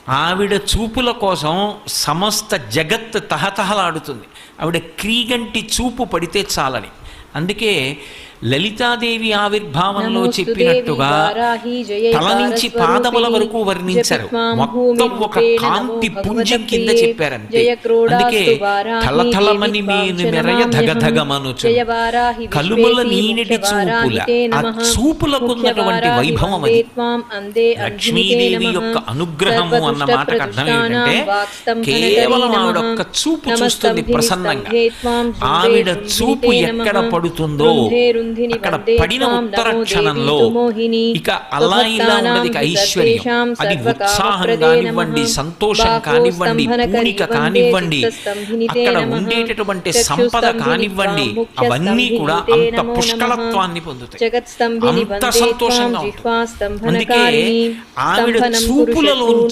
ఆవిడ చూపుల కోసం సమస్త జగత్ తహతహలాడుతుంది. ఆవిడ క్రీగంటి చూపు పడితే చాలని. అందుకే లలితాదేవి ఆవిర్భావంలో చెప్పినట్టుగా తల నుంచి పాదముల వరకు వర్ణించారు. మొత్తం ఒక కాంతి పుంజం కింద చెప్పారంతే. అందుకే తలతలమని మేను మెరయ ధగధగమనుచు కలుముల నీనిటి చూపుల, ఆ చూపులకున్నటువంటి వైభవం అది. లక్ష్మీదేవి యొక్క అనుగ్రహము అన్న మాటకు అర్థం ఏంటంటే కేవలం ఆవిడ ఒక్క చూపు చూస్తుంది ప్రసన్నంగా. ఆవిడ చూపు ఎక్కడ పడుతుందో అక్కడ పడిన ఉత్తర క్షణంలో ఇక అలా ఇలా ఉన్నది ఐశ్వర్యం. అది ఉత్సాహం కానివ్వండి, సంతోషం కానివ్వండి, పూనిక కానివ్వండి, అక్కడ ఉండేటటువంటి సంపద కానివ్వండి, అవన్నీ కూడా అంత పుష్కలత్వాన్ని పొందుతాయి, అంత సంతోషంగా ఉంటుంది. అందుకే ఆవిడ చూపులలో